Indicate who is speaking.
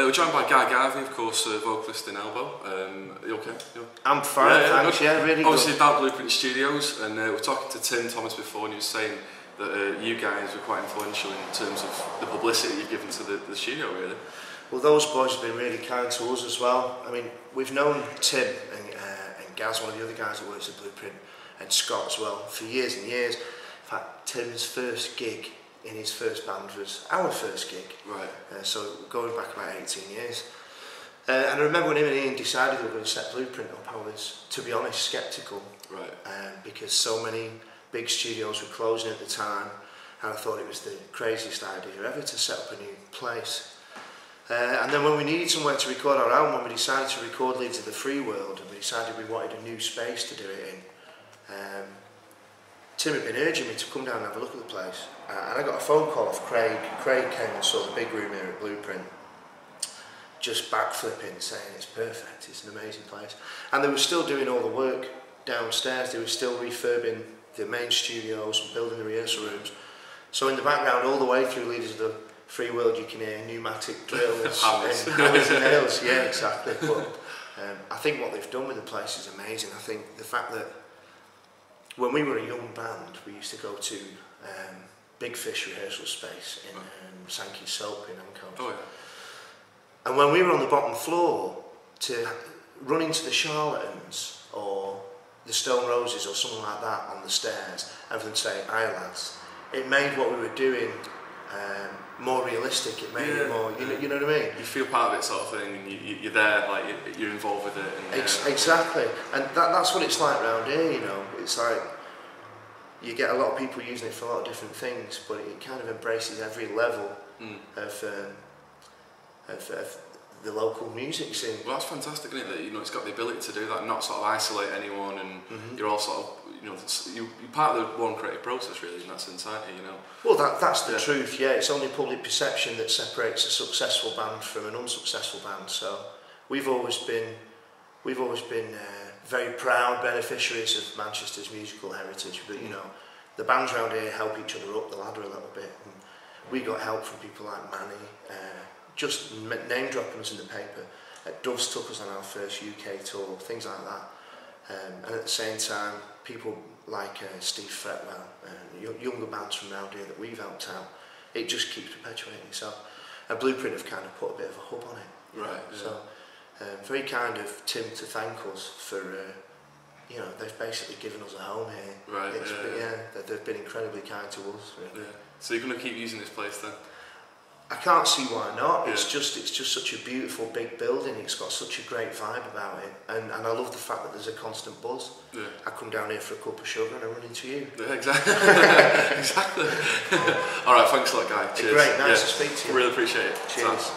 Speaker 1: We're joined by Guy Garvey, of course, vocalist in Elbow. Are you okay?
Speaker 2: I'm fine, thanks, really
Speaker 1: Obviously
Speaker 2: good.
Speaker 1: about Blueprint Studios, and we're talking to Tim Thomas before, and he was saying that you guys were quite influential in terms of the publicity you've given to the studio, really.
Speaker 2: Well, those boys have been really kind to us as well. I mean, we've known Tim and Gaz, one of the other guys that works at Blueprint, and Scott as well, for years and years. In fact, Tim's first gig in his first band was our first gig.
Speaker 1: Right.
Speaker 2: So going back about 18 years. And I remember when him and Ian decided they were going to set Blueprint up, I was, to be honest, sceptical.
Speaker 1: Right.
Speaker 2: Because so many big studios were closing at the time, and I thought it was the craziest idea ever to set up a new place. And then when we needed somewhere to record our album, when we decided to record Leads of the Free World, and we decided we wanted a new space to do it in, Tim had been urging me to come down and have a look at the place. And I got a phone call off Craig. Craig came and saw the big room here at Blueprint, just backflipping, saying it's perfect, it's an amazing place. And they were still doing all the work downstairs, they were still refurbing the main studios and building the rehearsal rooms. So in the background, all the way through Leaders of the Free World, you can hear pneumatic drills and hammers and nails. Yeah, exactly. But I think what they've done with the place is amazing. I think the fact that when we were a young band, we used to go to Big Fish rehearsal space in Sankey Soap in Ancoats.
Speaker 1: Oh, yeah.
Speaker 2: And when we were on the bottom floor, to run into the Charlatans or the Stone Roses or something like that on the stairs, and for them to say, "Aye lads," it made what we were doing more realistic. It made it more, you know what I mean?
Speaker 1: You feel part of it, sort of thing, and you're there, like you're involved with it. And,
Speaker 2: exactly, and that's what it's like round here. You know, it's like you get a lot of people using it for a lot of different things, but it kind of embraces every level of the local music scene.
Speaker 1: Well, that's fantastic, isn't it? That it's got the ability to do that, and not sort of isolate anyone, and you're all sort of you're part of the one creative process, really, in that sense, aren't you?
Speaker 2: Well, that's the truth. Yeah, it's only public perception that separates a successful band from an unsuccessful band. So we've always been very proud beneficiaries of Manchester's musical heritage. But the bands around here help each other up the ladder a little bit. And we got help from people like Manny, just name dropping us in the paper. Doves took us on our first UK tour, things like that. And at the same time, people like Steve Fretwell, younger bands from around here that we've helped out, it just keeps perpetuating itself. And Blueprint have kind of put a bit of a hub on it.
Speaker 1: Right. Yeah.
Speaker 2: So, very kind of Tim to thank us for, they've basically given us a home here.
Speaker 1: Right.
Speaker 2: They've been incredibly kind to us. Really.
Speaker 1: Yeah. So you're going to keep using this place then?
Speaker 2: I can't see why not.
Speaker 1: Yeah.
Speaker 2: It's just such a beautiful big building. It's got such a great vibe about it, and I love the fact that there's a constant buzz. Yeah. I come down here for a cup of sugar and I run into you.
Speaker 1: Yeah, exactly. Exactly. All right, thanks a lot, Guy. Cheers.
Speaker 2: Great, nice to speak to you.
Speaker 1: Really appreciate it.
Speaker 2: Cheers.